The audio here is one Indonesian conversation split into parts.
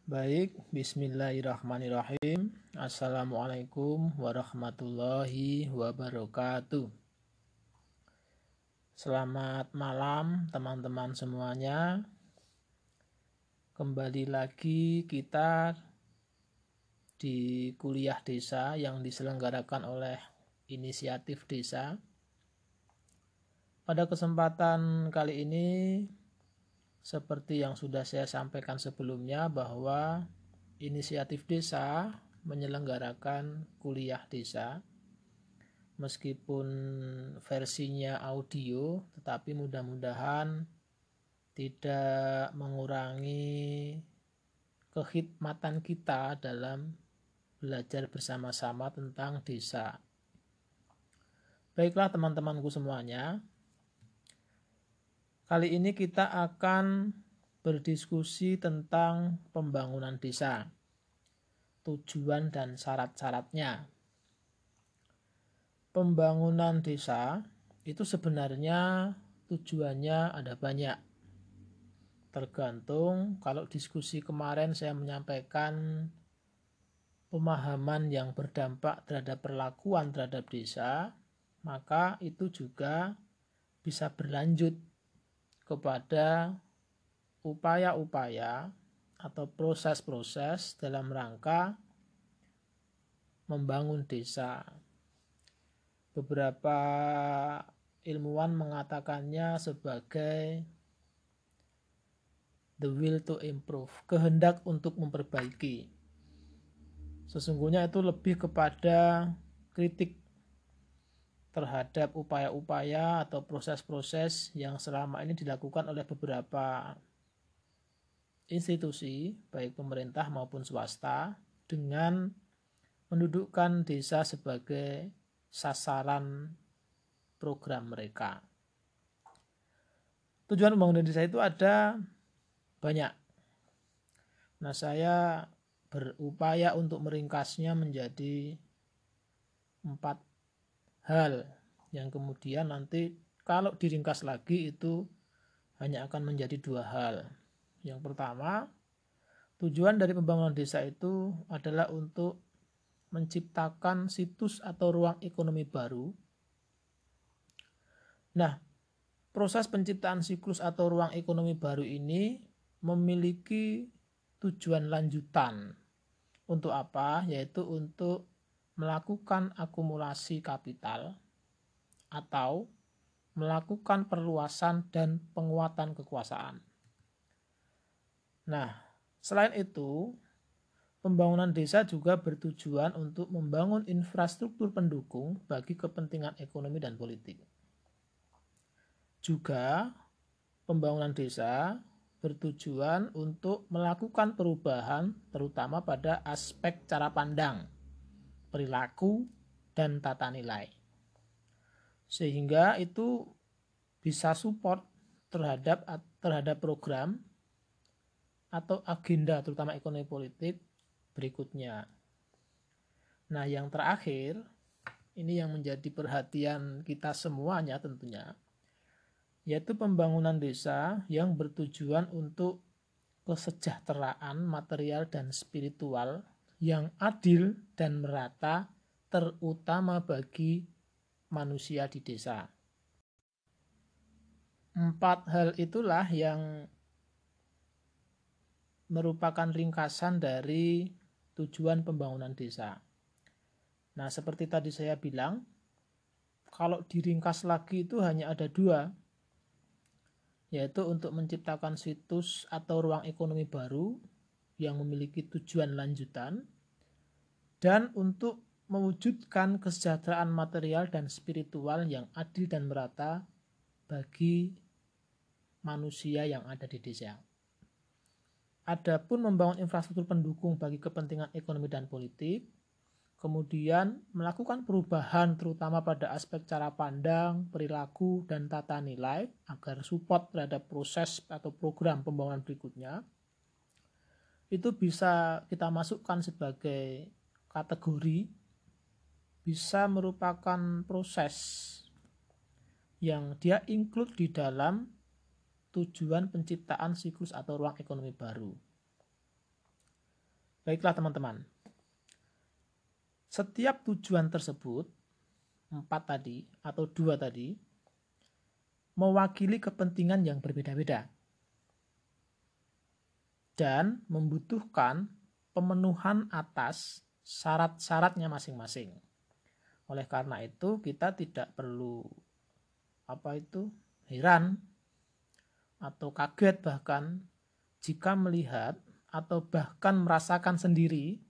Baik, bismillahirrahmanirrahim. Assalamualaikum warahmatullahi wabarakatuh. Selamat malam teman-teman semuanya. Kembali lagi kita di kuliah desa yang diselenggarakan oleh Inisiatif Desa. Pada kesempatan kali ini, seperti yang sudah saya sampaikan sebelumnya, bahwa Inisiatif Desa menyelenggarakan kuliah desa. Meskipun versinya audio, tetapi mudah-mudahan tidak mengurangi kekhidmatan kita dalam belajar bersama-sama tentang desa. Baiklah teman-temanku semuanya, kali ini kita akan berdiskusi tentang pembangunan desa, tujuan dan syarat-syaratnya. Pembangunan desa itu sebenarnya tujuannya ada banyak. Tergantung, kalau diskusi kemarin saya menyampaikan pemahaman yang berdampak terhadap perlakuan terhadap desa, maka itu juga bisa berlanjut kepada upaya-upaya atau proses-proses dalam rangka membangun desa. Beberapa ilmuwan mengatakannya sebagai the will to improve, kehendak untuk memperbaiki. Sesungguhnya itu lebih kepada kritik terhadap upaya-upaya atau proses-proses yang selama ini dilakukan oleh beberapa institusi, baik pemerintah maupun swasta, dengan mendudukkan desa sebagai sasaran program mereka. Tujuan pembangunan desa itu ada banyak. Nah, saya berupaya untuk meringkasnya menjadi 4 hal yang kemudian nanti kalau diringkas lagi itu hanya akan menjadi 2 hal. Yang pertama, tujuan dari pembangunan desa itu adalah untuk menciptakan situs atau ruang ekonomi baru. Nah, proses penciptaan siklus atau ruang ekonomi baru ini memiliki tujuan lanjutan. Untuk apa? Yaitu untuk melakukan akumulasi kapital atau melakukan perluasan dan penguatan kekuasaan. Nah, selain itu, pembangunan desa juga bertujuan untuk membangun infrastruktur pendukung bagi kepentingan ekonomi dan politik. Juga, pembangunan desa bertujuan untuk melakukan perubahan terutama pada aspek cara pandang, perilaku, dan tata nilai. Sehingga itu bisa support terhadap program atau agenda terutama ekonomi politik berikutnya. Nah, yang terakhir, ini yang menjadi perhatian kita semuanya tentunya, yaitu pembangunan desa yang bertujuan untuk kesejahteraan material dan spiritual yang adil dan merata, terutama bagi manusia di desa. 4 hal itulah yang merupakan ringkasan dari tujuan pembangunan desa. Nah, seperti tadi saya bilang, kalau diringkas lagi itu hanya ada 2, yaitu untuk menciptakan situs atau ruang ekonomi baru yang memiliki tujuan lanjutan, dan untuk mewujudkan kesejahteraan material dan spiritual yang adil dan merata bagi manusia yang ada di desa. Adapun membangun infrastruktur pendukung bagi kepentingan ekonomi dan politik, kemudian melakukan perubahan terutama pada aspek cara pandang, perilaku, dan tata nilai agar support terhadap proses atau program pembangunan berikutnya, itu bisa kita masukkan sebagai kategori bisa merupakan proses yang dia include di dalam tujuan penciptaan siklus atau ruang ekonomi baru. Baiklah teman-teman, setiap tujuan tersebut, 4 tadi atau 2 tadi, mewakili kepentingan yang berbeda-beda dan membutuhkan pemenuhan atas syarat-syaratnya masing-masing. Oleh karena itu kita tidak perlu heran atau kaget bahkan jika melihat atau bahkan merasakan sendiri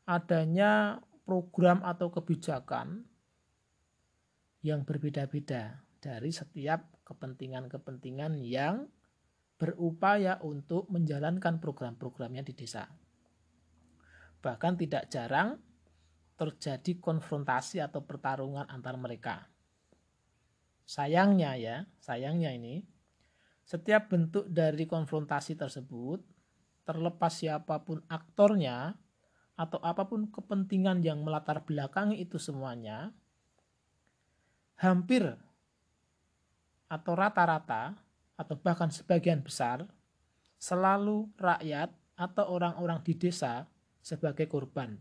adanya program atau kebijakan yang berbeda-beda dari setiap kepentingan-kepentingan yang berupaya untuk menjalankan program-programnya di desa. Bahkan tidak jarang terjadi konfrontasi atau pertarungan antar mereka. Sayangnya ini, setiap bentuk dari konfrontasi tersebut, terlepas siapapun aktornya atau apapun kepentingan yang melatar belakangi itu semuanya, hampir atau rata-rata atau bahkan sebagian besar selalu rakyat atau orang-orang di desa sebagai korban.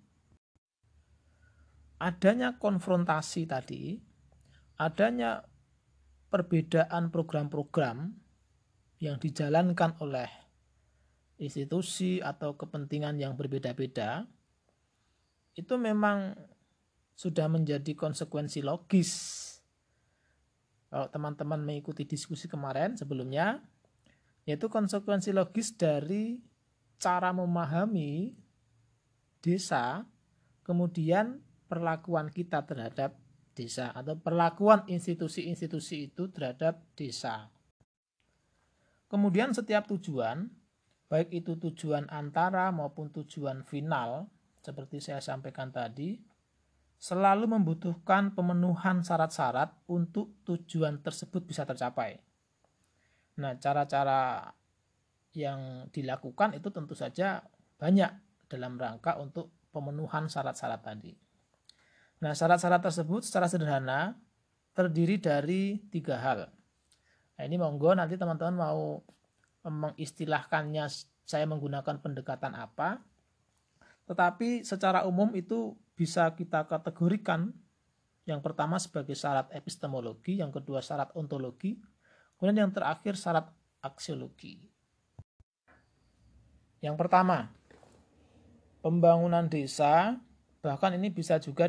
Adanya konfrontasi tadi, adanya perbedaan program-program yang dijalankan oleh institusi atau kepentingan yang berbeda-beda, itu memang sudah menjadi konsekuensi logis. Kalau teman-teman mengikuti diskusi kemarin sebelumnya, yaitu konsekuensi logis dari cara memahami desa, kemudian perlakuan kita terhadap desa atau perlakuan institusi-institusi itu terhadap desa. Kemudian setiap tujuan, baik itu tujuan antara maupun tujuan final, seperti saya sampaikan tadi, selalu membutuhkan pemenuhan syarat-syarat untuk tujuan tersebut bisa tercapai. Nah, cara-cara yang dilakukan itu tentu saja banyak dalam rangka untuk pemenuhan syarat-syarat tadi. Nah, syarat-syarat tersebut secara sederhana terdiri dari 3 hal. Nah, ini monggo nanti teman-teman mau mengistilahkannya saya menggunakan pendekatan apa. Tetapi secara umum itu bisa kita kategorikan yang pertama sebagai syarat epistemologi, yang kedua syarat ontologi, kemudian yang terakhir syarat aksiologi. Yang pertama, pembangunan desa, bahkan ini bisa juga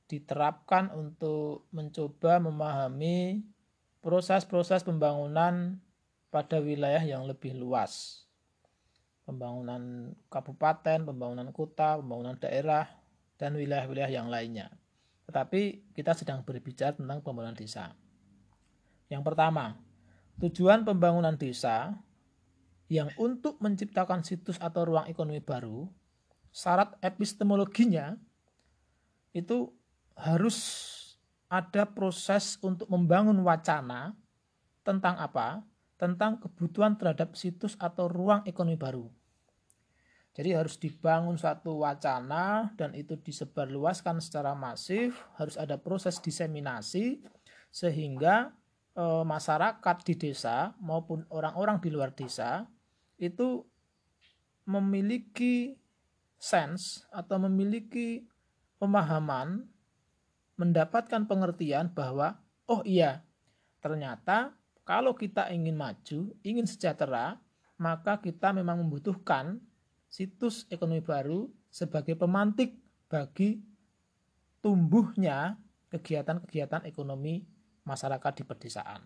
diterapkan untuk mencoba memahami proses-proses pembangunan pada wilayah yang lebih luas. Pembangunan kabupaten, pembangunan kota, pembangunan daerah, dan wilayah-wilayah yang lainnya. Tetapi kita sedang berbicara tentang pembangunan desa. Yang pertama, tujuan pembangunan desa yang untuk menciptakan situs atau ruang ekonomi baru, syarat epistemologinya itu harus ada proses untuk membangun wacana tentang apa? Tentang kebutuhan terhadap situs atau ruang ekonomi baru. Jadi harus dibangun satu wacana dan itu disebarluaskan secara masif, harus ada proses diseminasi sehingga masyarakat di desa maupun orang-orang di luar desa itu memiliki sense atau memiliki pemahaman, mendapatkan pengertian bahwa oh iya, ternyata kalau kita ingin maju, ingin sejahtera, maka kita memang membutuhkan situs ekonomi baru sebagai pemantik bagi tumbuhnya kegiatan-kegiatan ekonomi masyarakat di pedesaan.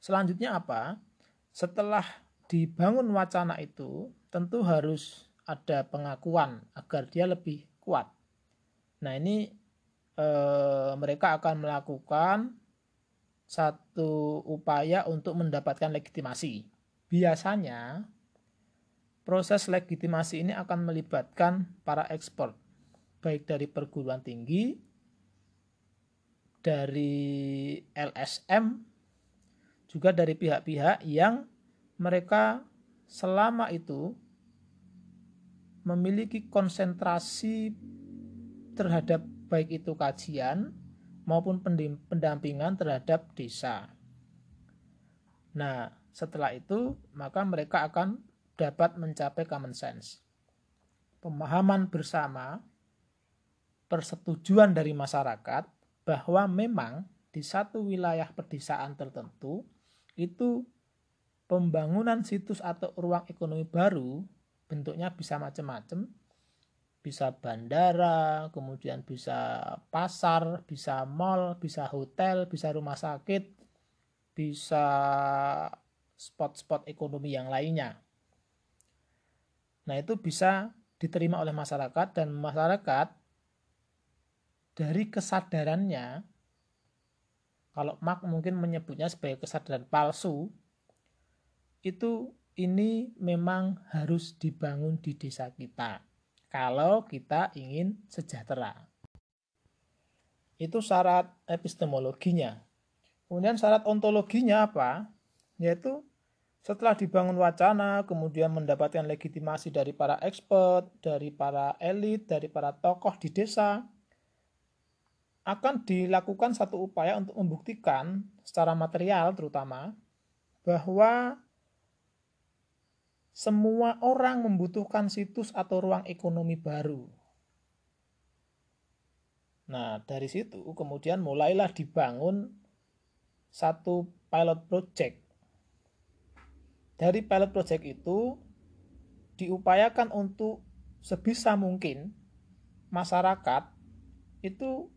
Selanjutnya apa? Setelah dibangun wacana itu, tentu harus ada pengakuan agar dia lebih kuat. Nah, ini mereka akan melakukan satu upaya untuk mendapatkan legitimasi. Biasanya proses legitimasi ini akan melibatkan para ekspert, baik dari perguruan tinggi, dari LSM, juga dari pihak-pihak yang mereka selama itu memiliki konsentrasi terhadap baik itu kajian maupun pendampingan terhadap desa. Nah, setelah itu maka mereka akan dapat mencapai common sense. Pemahaman bersama, persetujuan dari masyarakat bahwa memang di satu wilayah pedesaan tertentu itu pembangunan situs atau ruang ekonomi baru bentuknya bisa macam-macam, bisa bandara, kemudian bisa pasar, bisa mall, bisa hotel, bisa rumah sakit, bisa spot-spot ekonomi yang lainnya. Nah, itu bisa diterima oleh masyarakat, dan masyarakat dari kesadarannya, kalau Marx mungkin menyebutnya sebagai kesadaran palsu, itu ini memang harus dibangun di desa kita kalau kita ingin sejahtera. Itu syarat epistemologinya. Kemudian syarat ontologinya apa? Yaitu setelah dibangun wacana, kemudian mendapatkan legitimasi dari para expert, dari para elit, dari para tokoh di desa, akan dilakukan satu upaya untuk membuktikan secara material terutama bahwa semua orang membutuhkan situs atau ruang ekonomi baru. Nah, dari situ kemudian mulailah dibangun satu pilot project. Dari pilot project itu diupayakan untuk sebisa mungkin masyarakat itu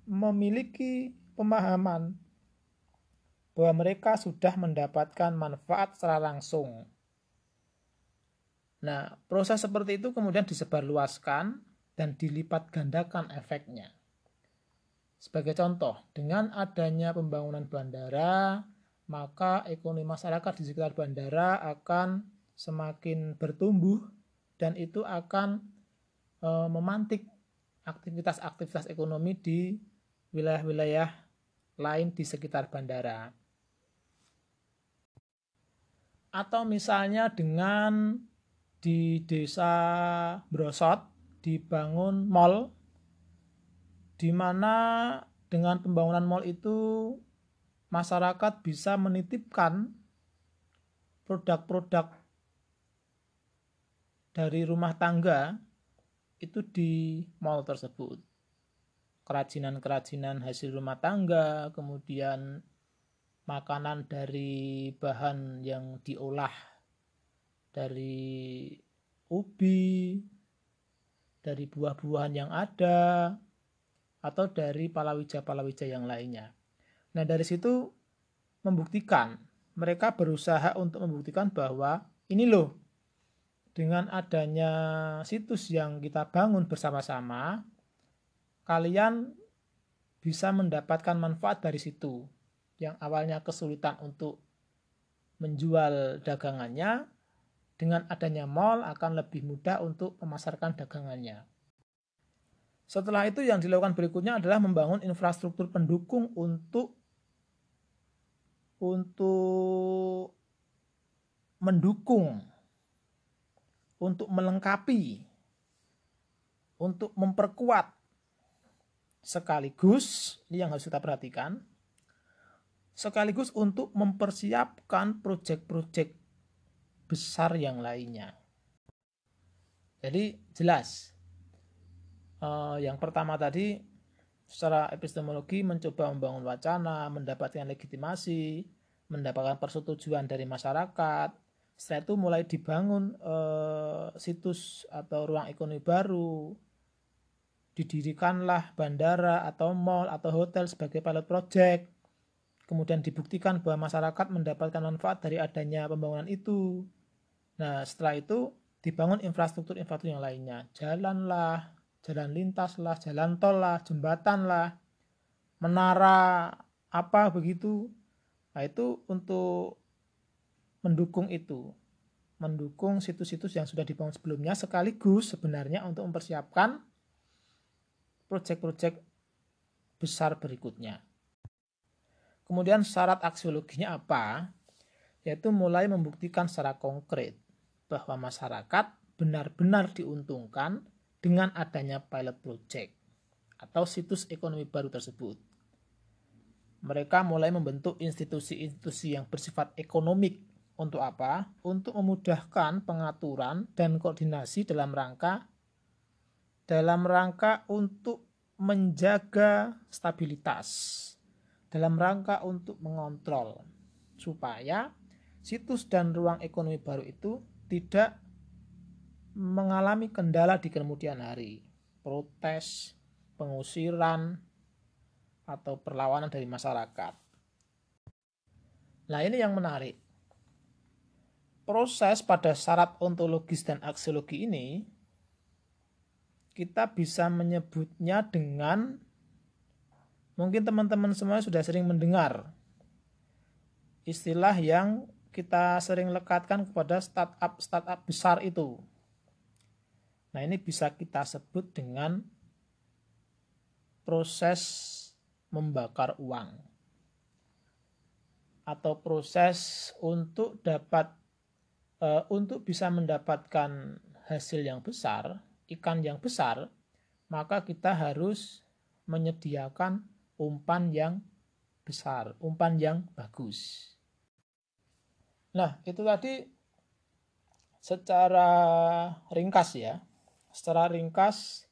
memiliki pemahaman bahwa mereka sudah mendapatkan manfaat secara langsung. Nah, proses seperti itu kemudian disebarluaskan dan dilipat gandakan efeknya. Sebagai contoh, dengan adanya pembangunan bandara, maka ekonomi masyarakat di sekitar bandara akan semakin bertumbuh dan itu akan memantik aktivitas-aktivitas ekonomi di wilayah-wilayah lain di sekitar bandara. Atau misalnya dengan di desa Brosot dibangun mall, di mana dengan pembangunan mall itu masyarakat bisa menitipkan produk-produk dari rumah tangga itu di mall tersebut. Kerajinan-kerajinan hasil rumah tangga, kemudian makanan dari bahan yang diolah dari ubi, dari buah-buahan yang ada, atau dari palawija-palawija yang lainnya. Nah, dari situ mereka berusaha untuk membuktikan bahwa ini loh, dengan adanya situs yang kita bangun bersama-sama, kalian bisa mendapatkan manfaat dari situ. Yang awalnya kesulitan untuk menjual dagangannya, dengan adanya mall akan lebih mudah untuk memasarkan dagangannya. Setelah itu yang dilakukan berikutnya adalah membangun infrastruktur pendukung untuk mendukung, untuk melengkapi, untuk memperkuat, sekaligus, ini yang harus kita perhatikan, sekaligus untuk mempersiapkan proyek-proyek besar yang lainnya. Jadi jelas, yang pertama tadi secara epistemologi mencoba membangun wacana, mendapatkan legitimasi, mendapatkan persetujuan dari masyarakat. Setelah itu mulai dibangun situs atau ruang ekonomi baru, didirikanlah bandara atau mall atau hotel sebagai pilot project. Kemudian dibuktikan bahwa masyarakat mendapatkan manfaat dari adanya pembangunan itu. Nah, setelah itu dibangun infrastruktur-infrastruktur yang lainnya. Jalan lah, jalan lintas lah, jalan tol lah, jembatan lah, menara apa begitu. Nah, itu untuk mendukung itu. Mendukung situs-situs yang sudah dibangun sebelumnya, sekaligus sebenarnya untuk mempersiapkan proyek-proyek besar berikutnya. Kemudian syarat aksiologinya apa? Yaitu mulai membuktikan secara konkret bahwa masyarakat benar-benar diuntungkan dengan adanya pilot project atau situs ekonomi baru tersebut. Mereka mulai membentuk institusi-institusi yang bersifat ekonomik Untuk apa? Untuk memudahkan pengaturan dan koordinasi dalam rangka untuk menjaga stabilitas, dalam rangka untuk mengontrol supaya situs dan ruang ekonomi baru itu tidak mengalami kendala di kemudian hari, protes, pengusiran, atau perlawanan dari masyarakat. Nah, ini yang menarik. Proses pada syarat ontologis dan aksiologi ini kita bisa menyebutnya dengan, mungkin teman-teman semua sudah sering mendengar istilah yang kita sering lekatkan kepada startup besar itu. Nah, ini bisa kita sebut dengan proses membakar uang atau proses untuk bisa mendapatkan hasil yang besar, ikan yang besar, maka kita harus menyediakan umpan yang besar, umpan yang bagus. Nah, itu tadi secara ringkas ya. Secara ringkas,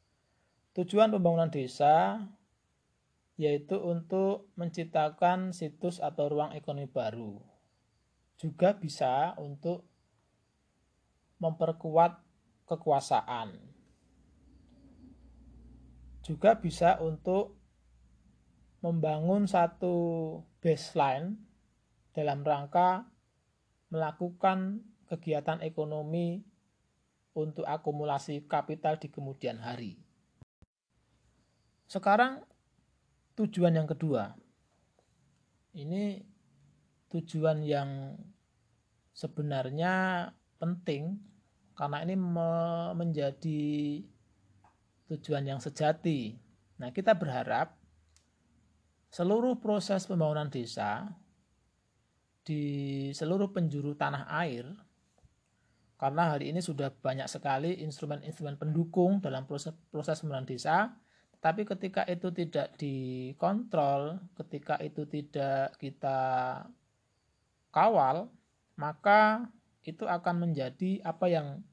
tujuan pembangunan desa yaitu untuk menciptakan situs atau ruang ekonomi baru. Juga bisa untuk memperkuat kekuasaan. Juga bisa untuk membangun satu baseline dalam rangka melakukan kegiatan ekonomi untuk akumulasi kapital di kemudian hari. Sekarang tujuan yang kedua. Ini tujuan yang sebenarnya penting karena ini menjadi tujuan yang sejati. Nah, kita berharap seluruh proses pembangunan desa di seluruh penjuru tanah air, karena hari ini sudah banyak sekali instrumen-instrumen pendukung dalam proses pembangunan desa, tapi ketika itu tidak dikontrol, ketika itu tidak kita kawal, maka itu akan menjadi apa yang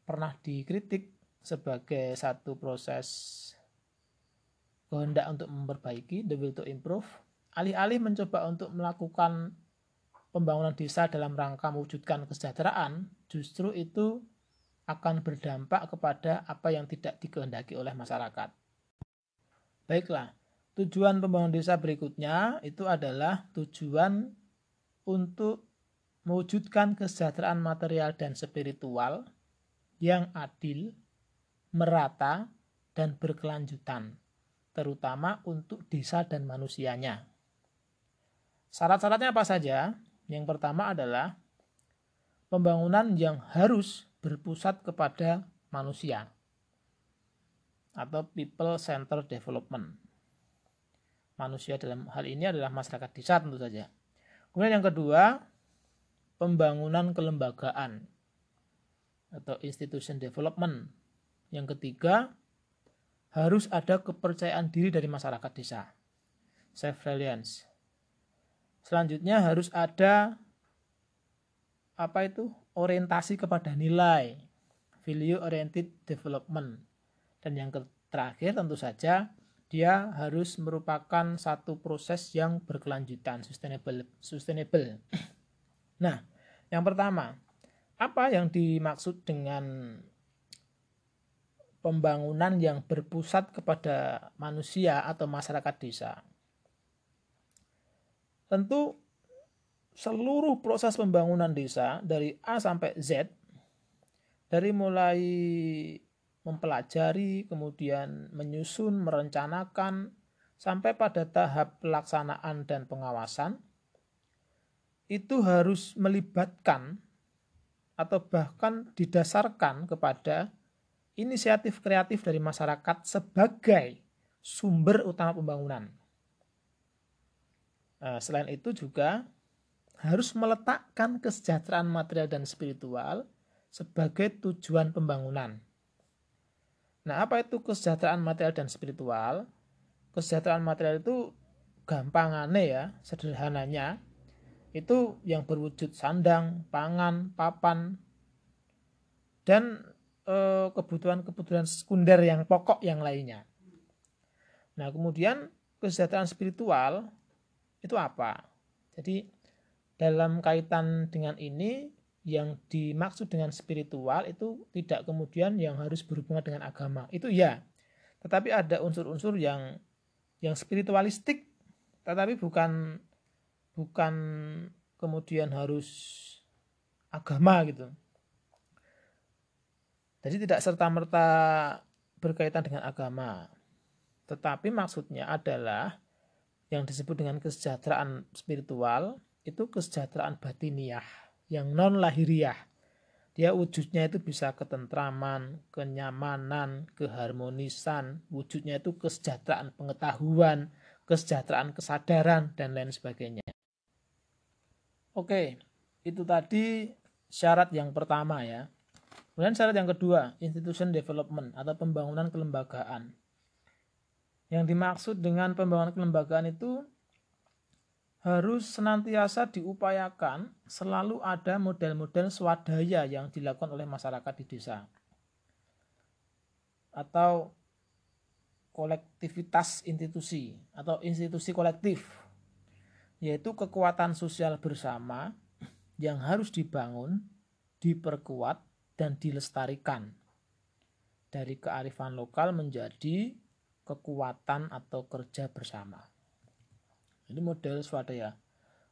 pernah dikritik sebagai satu proses kehendak untuk memperbaiki, the will to improve. Alih-alih mencoba untuk melakukan pembangunan desa dalam rangka mewujudkan kesejahteraan, justru itu akan berdampak kepada apa yang tidak dikehendaki oleh masyarakat. Baiklah, tujuan pembangunan desa berikutnya itu adalah tujuan untuk mewujudkan kesejahteraan material dan spiritual yang adil, merata, dan berkelanjutan, terutama untuk desa dan manusianya. Syarat-syaratnya apa saja? Yang pertama adalah pembangunan yang harus berpusat kepada manusia atau people centered development. Manusia dalam hal ini adalah masyarakat desa tentu saja. Kemudian yang kedua, pembangunan kelembagaan atau institution development. Yang ketiga, harus ada kepercayaan diri dari masyarakat desa, self-reliance. Selanjutnya harus ada orientasi kepada nilai, value oriented development. Dan yang terakhir tentu saja dia harus merupakan satu proses yang berkelanjutan, sustainable. Nah, yang pertama, apa yang dimaksud dengan pembangunan yang berpusat kepada manusia atau masyarakat desa? Tentu seluruh proses pembangunan desa dari A sampai Z, dari mulai mempelajari, kemudian menyusun, merencanakan, sampai pada tahap pelaksanaan dan pengawasan, itu harus melibatkan atau bahkan didasarkan kepada inisiatif kreatif dari masyarakat sebagai sumber utama pembangunan. Selain itu juga harus meletakkan kesejahteraan material dan spiritual sebagai tujuan pembangunan. Nah, apa itu kesejahteraan material dan spiritual? Kesejahteraan material itu gampangannya ya, sederhananya, itu yang berwujud sandang, pangan, papan, dan kebutuhan-kebutuhan sekunder yang pokok yang lainnya. Nah, kemudian kesejahteraan spiritual itu apa? Jadi dalam kaitan dengan ini, yang dimaksud dengan spiritual itu tidak kemudian yang harus berhubungan dengan agama. Itu ya. Tetapi ada unsur-unsur yang spiritualistik, tetapi bukan kemudian harus agama gitu. Jadi tidak serta-merta berkaitan dengan agama. Tetapi maksudnya adalah yang disebut dengan kesejahteraan spiritual itu kesejahteraan batiniah yang non lahiriah. Dia wujudnya itu bisa ketentraman, kenyamanan, keharmonisan, wujudnya itu kesejahteraan pengetahuan, kesejahteraan kesadaran, dan lain sebagainya. Oke, itu tadi syarat yang pertama ya. Kemudian syarat yang kedua, institution development atau pembangunan kelembagaan. Yang dimaksud dengan pembangunan kelembagaan itu harus senantiasa diupayakan selalu ada model-model swadaya yang dilakukan oleh masyarakat di desa. Atau kolektivitas institusi atau institusi kolektif. Yaitu kekuatan sosial bersama yang harus dibangun, diperkuat, dan dilestarikan. Dari kearifan lokal menjadi kekuatan atau kerja bersama. Ini model swadaya.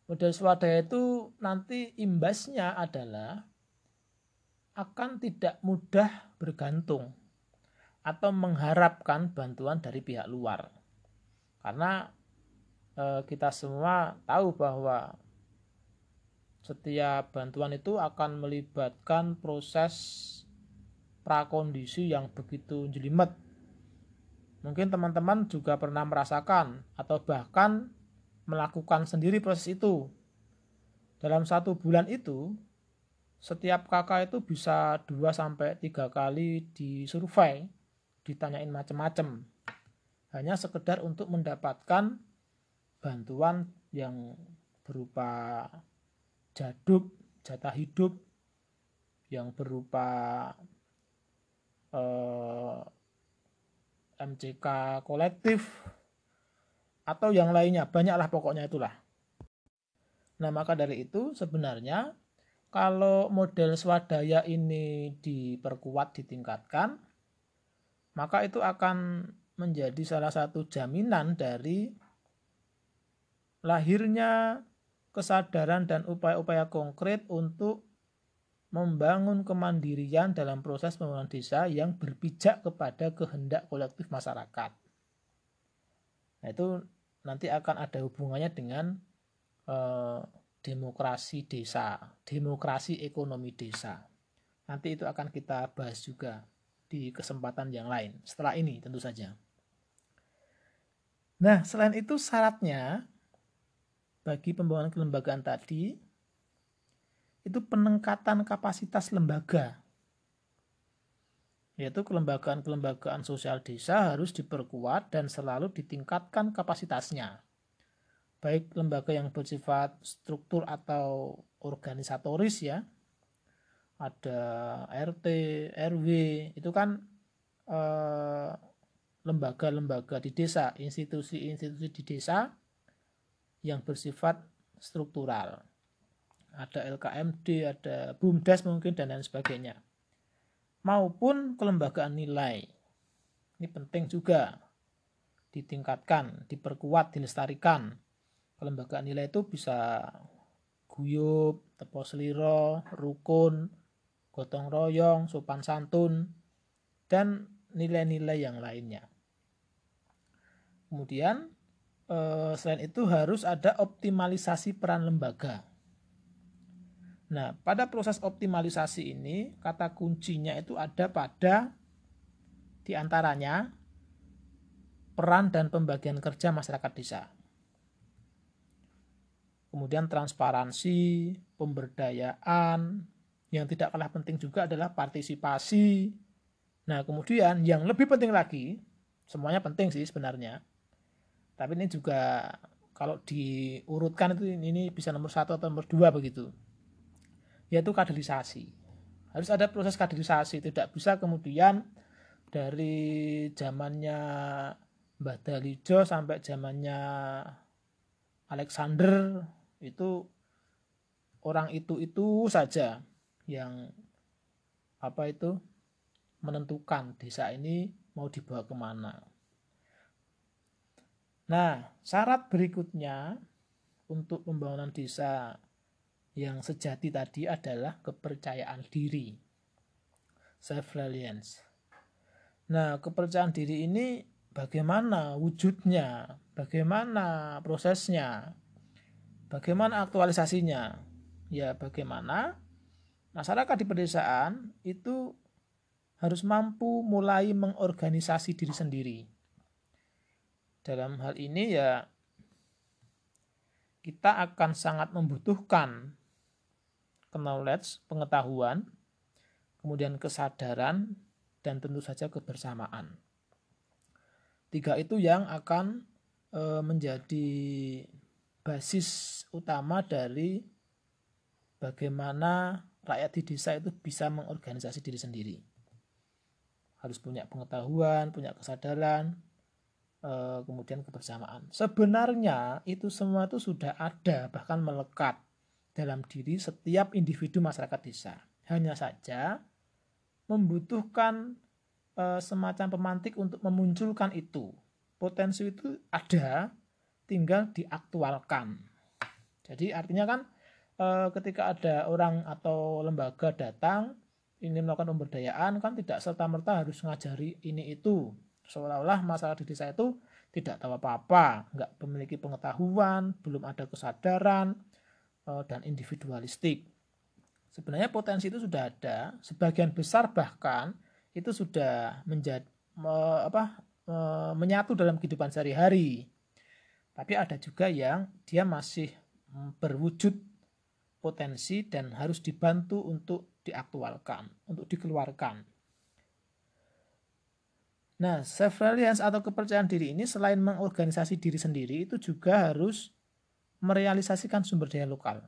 Model swadaya itu nanti imbasnya adalah akan tidak mudah bergantung atau mengharapkan bantuan dari pihak luar. Karena kita semua tahu bahwa setiap bantuan itu akan melibatkan proses prakondisi yang begitu jelimet. Mungkin teman-teman juga pernah merasakan atau bahkan melakukan sendiri proses itu. Dalam 1 bulan itu, setiap kakak itu bisa 2-3 kali disurvei, ditanyain macam-macam. Hanya sekedar untuk mendapatkan bantuan yang berupa jatah hidup, yang berupa MCK kolektif, atau yang lainnya, banyaklah pokoknya itulah. Nah, maka dari itu sebenarnya kalau model swadaya ini diperkuat, ditingkatkan, maka itu akan menjadi salah satu jaminan dari lahirnya kesadaran dan upaya-upaya konkret untuk membangun kemandirian dalam proses pembangunan desa yang berpijak kepada kehendak kolektif masyarakat. Nah, itu nanti akan ada hubungannya dengan demokrasi desa, demokrasi ekonomi desa. Nanti itu akan kita bahas juga di kesempatan yang lain, setelah ini tentu saja. Nah, selain itu syaratnya bagi pembangunan kelembagaan tadi itu peningkatan kapasitas lembaga, yaitu kelembagaan sosial desa harus diperkuat dan selalu ditingkatkan kapasitasnya, baik lembaga yang bersifat struktur atau organisatoris ya, ada RT, RW, itu kan lembaga-lembaga di desa, institusi-institusi di desa yang bersifat struktural. Ada LKMD, ada BUMDes mungkin, dan lain sebagainya. Maupun kelembagaan nilai. Ini penting juga ditingkatkan, diperkuat, dilestarikan. Kelembagaan nilai itu bisa guyub, tepo seliro, rukun, gotong royong, sopan santun, dan nilai-nilai yang lainnya. Kemudian selain itu harus ada optimalisasi peran lembaga. Nah, pada proses optimalisasi ini, kata kuncinya itu ada pada diantaranya peran dan pembagian kerja masyarakat desa. Kemudian transparansi, pemberdayaan, yang tidak kalah penting juga adalah partisipasi. Nah, kemudian yang lebih penting lagi, semuanya penting sih sebenarnya, tapi ini juga kalau diurutkan itu ini bisa nomor 1 atau nomor 2 begitu, yaitu kaderisasi. Harus ada proses kaderisasi, tidak bisa kemudian dari zamannya Mbah Dalijo sampai zamannya Alexander itu orang itu saja yang menentukan desa ini mau dibawa kemana. Nah, syarat berikutnya untuk pembangunan desa yang sejati tadi adalah kepercayaan diri, self-reliance. Nah, kepercayaan diri ini bagaimana wujudnya, bagaimana prosesnya, bagaimana aktualisasinya? Ya, bagaimana masyarakat di pedesaan itu harus mampu mulai mengorganisasi diri sendiri. Dalam hal ini ya kita akan sangat membutuhkan knowledge, pengetahuan, kemudian kesadaran, dan tentu saja kebersamaan. 3 itu yang akan menjadi basis utama dari bagaimana rakyat di desa itu bisa mengorganisasi diri sendiri. Harus punya pengetahuan, punya kesadaran, kemudian kebersamaan. Sebenarnya itu semua itu sudah ada, bahkan melekat dalam diri setiap individu masyarakat desa. Hanya saja membutuhkan semacam pemantik untuk memunculkan itu. Potensi itu ada, tinggal diaktualkan. Jadi artinya kan ketika ada orang atau lembaga datang ingin melakukan pemberdayaan, kan tidak serta-merta harus ngajari ini itu. Seolah-olah masyarakat di desa itu tidak tahu apa-apa, nggak memiliki pengetahuan, belum ada kesadaran, dan individualistik. Sebenarnya potensi itu sudah ada, sebagian besar bahkan itu sudah menyatu dalam kehidupan sehari-hari. Tapi ada juga yang dia masih berwujud potensi dan harus dibantu untuk diaktualkan, untuk dikeluarkan. Nah, self-reliance atau kepercayaan diri ini selain mengorganisasi diri sendiri, itu juga harus merealisasikan sumber daya lokal,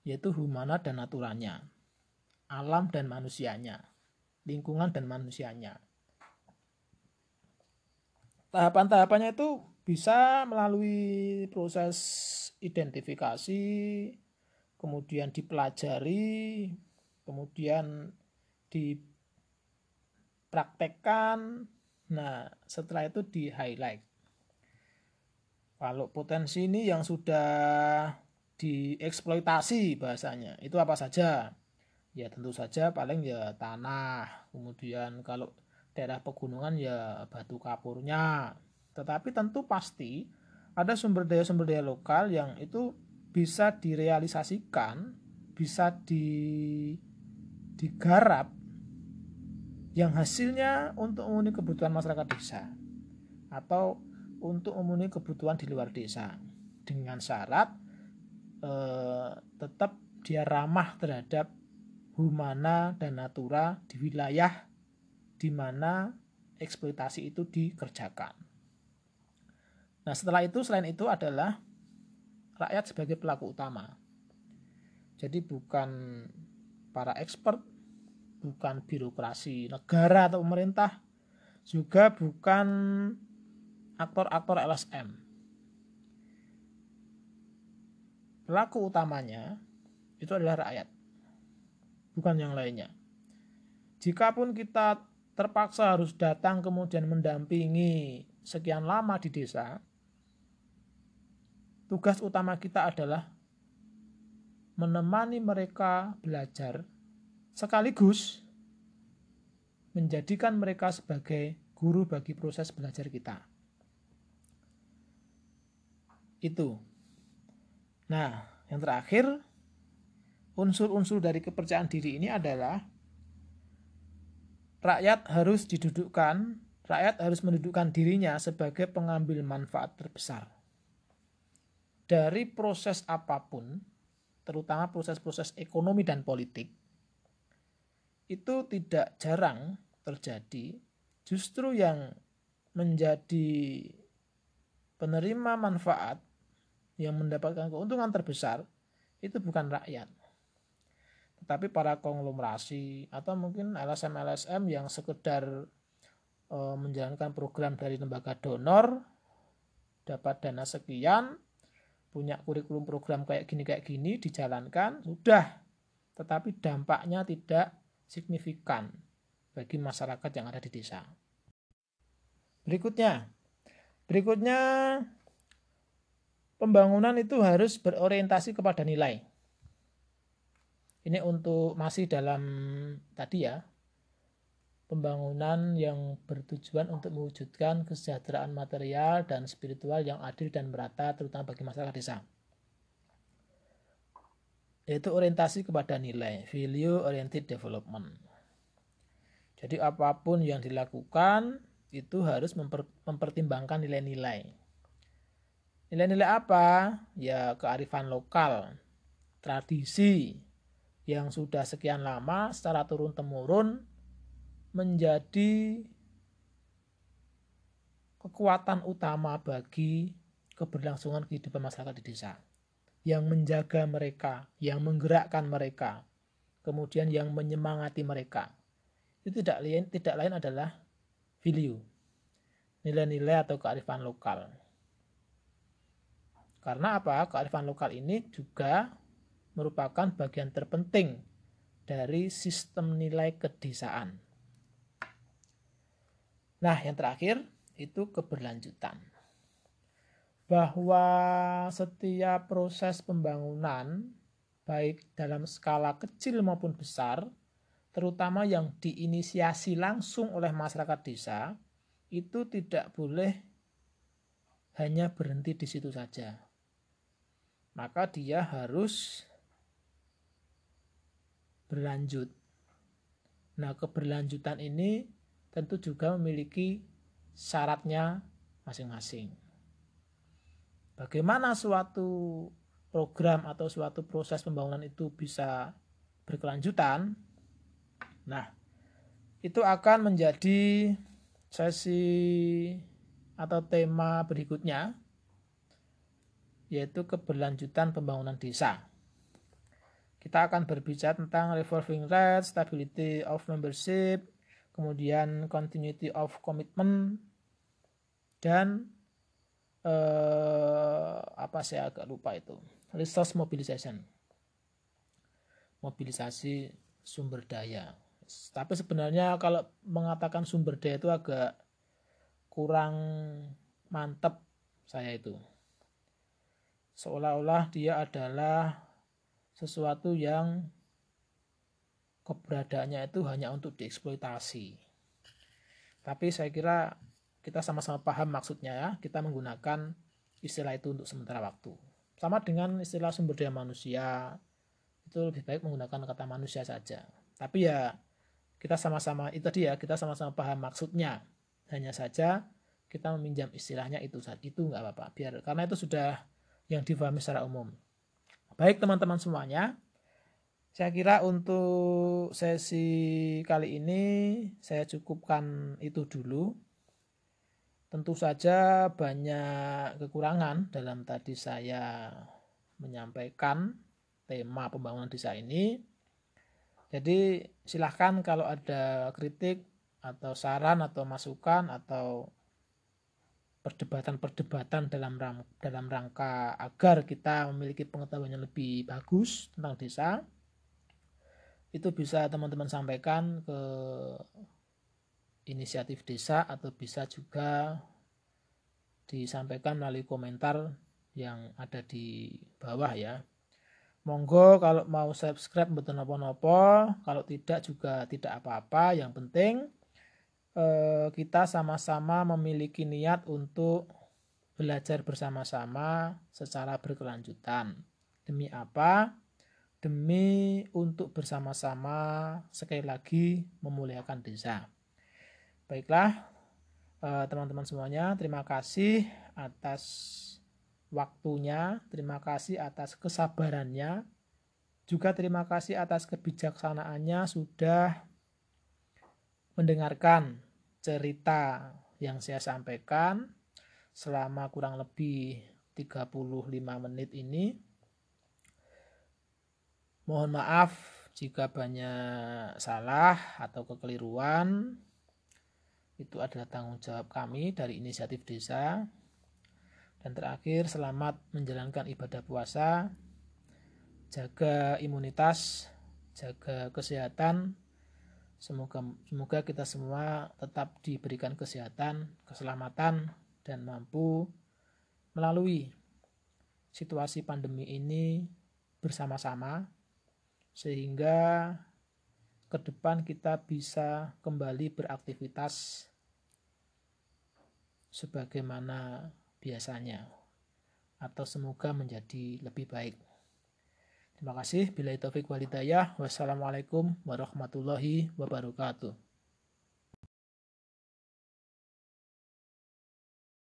yaitu humana dan naturanya, alam dan manusianya, lingkungan dan manusianya. Tahapan-tahapannya itu bisa melalui proses identifikasi, kemudian dipelajari, kemudian dipraktekkan. Nah, setelah itu di highlight. Kalau potensi ini yang sudah dieksploitasi bahasanya, itu apa saja? Ya tentu saja paling ya tanah, kemudian kalau daerah pegunungan ya batu kapurnya. Tetapi tentu pasti ada sumber daya lokal yang itu bisa direalisasikan, bisa digarap yang hasilnya untuk memenuhi kebutuhan masyarakat desa atau untuk memenuhi kebutuhan di luar desa, dengan syarat tetap dia ramah terhadap humana dan natura di wilayah di mana eksploitasi itu dikerjakan. Nah, setelah itu selain itu adalah rakyat sebagai pelaku utama. Jadi bukan para expert, bukan birokrasi negara atau pemerintah, juga bukan aktor-aktor LSM. Pelaku utamanya itu adalah rakyat, bukan yang lainnya. Jikapun kita terpaksa harus datang kemudian mendampingi sekian lama di desa, tugas utama kita adalah menemani mereka belajar, sekaligus menjadikan mereka sebagai guru bagi proses belajar kita. Itu. Nah, yang terakhir, unsur-unsur dari kepercayaan diri ini adalah rakyat harus mendudukkan dirinya sebagai pengambil manfaat terbesar dari proses apapun, terutama proses-proses ekonomi dan politik. Itu tidak jarang terjadi, justru yang menjadi penerima manfaat yang mendapatkan keuntungan terbesar itu bukan rakyat, tetapi para konglomerasi atau mungkin LSM-LSM yang sekedar menjalankan program dari lembaga donor, dapat dana sekian, punya kurikulum program kayak gini dijalankan, sudah. Tetapi dampaknya tidak signifikan bagi masyarakat yang ada di desa. Berikutnya, pembangunan itu harus berorientasi kepada nilai. Ini untuk masih dalam tadi ya, pembangunan yang bertujuan untuk mewujudkan kesejahteraan material dan spiritual yang adil dan merata terutama bagi masyarakat desa. Yaitu orientasi kepada nilai, value oriented development. Jadi apapun yang dilakukan itu harus mempertimbangkan nilai-nilai. Nilai-nilai apa? Ya kearifan lokal, tradisi yang sudah sekian lama secara turun-temurun menjadi kekuatan utama bagi keberlangsungan kehidupan masyarakat di desa. Yang menjaga mereka, yang menggerakkan mereka, kemudian yang menyemangati mereka. Itu tidak lain adalah value, nilai-nilai atau kearifan lokal. Karena apa? Kearifan lokal ini juga merupakan bagian terpenting dari sistem nilai kedesaan. Nah, yang terakhir itu keberlanjutan. Bahwa setiap proses pembangunan, baik dalam skala kecil maupun besar, terutama yang diinisiasi langsung oleh masyarakat desa, itu tidak boleh hanya berhenti di situ saja. Maka dia harus berlanjut. Nah, keberlanjutan ini tentu juga memiliki syaratnya masing-masing. Bagaimana suatu program atau suatu proses pembangunan itu bisa berkelanjutan? Nah, itu akan menjadi sesi atau tema berikutnya, yaitu keberlanjutan pembangunan desa. Kita akan berbicara tentang revolving rate, stability of membership, kemudian continuity of commitment, dan saya agak lupa itu, resource mobilization, mobilisasi sumber daya. Tapi sebenarnya kalau mengatakan sumber daya itu agak kurang mantap saya itu. Seolah-olah dia adalah sesuatu yang keberadaannya itu hanya untuk dieksploitasi. Tapi saya kira kita sama-sama paham maksudnya ya, kita menggunakan istilah itu untuk sementara waktu. Sama dengan istilah sumber daya manusia, itu lebih baik menggunakan kata manusia saja. Tapi ya kita sama-sama itu tadi ya, kita sama-sama paham maksudnya. Hanya saja kita meminjam istilahnya itu nggak apa-apa. Karena itu sudah yang difahami secara umum. Baik teman-teman semuanya, saya kira untuk sesi kali ini saya cukupkan itu dulu. Tentu saja banyak kekurangan dalam tadi saya menyampaikan tema pembangunan desa ini. Jadi silahkan kalau ada kritik atau saran atau masukan atau perdebatan-perdebatan dalam rangka agar kita memiliki pengetahuan yang lebih bagus tentang desa, itu bisa teman-teman sampaikan ke inisiatif desa atau bisa juga disampaikan melalui komentar yang ada di bawah ya. Monggo kalau mau subscribe mboten napa-napa, kalau tidak juga tidak apa-apa. Yang penting kita sama-sama memiliki niat untuk belajar bersama-sama secara berkelanjutan. Demi apa? Demi untuk bersama-sama sekali lagi memuliakan desa. Baiklah teman-teman semuanya, terima kasih atas waktunya, terima kasih atas kesabarannya, juga terima kasih atas kebijaksanaannya sudah mendengarkan cerita yang saya sampaikan. selama kurang lebih 35 menit ini. Mohon maaf jika banyak salah atau kekeliruan. Itu adalah tanggung jawab kami dari Inisiatif Desa. Dan terakhir, selamat menjalankan ibadah puasa. Jaga imunitas, jaga kesehatan. Semoga kita semua tetap diberikan kesehatan, keselamatan, dan mampu melalui situasi pandemi ini bersama-sama, sehingga ke depan kita bisa kembali beraktivitas sebagaimana biasanya, atau semoga menjadi lebih baik. Terima kasih. Billahi taufik wal hidayah. Wassalamualaikum warahmatullahi wabarakatuh.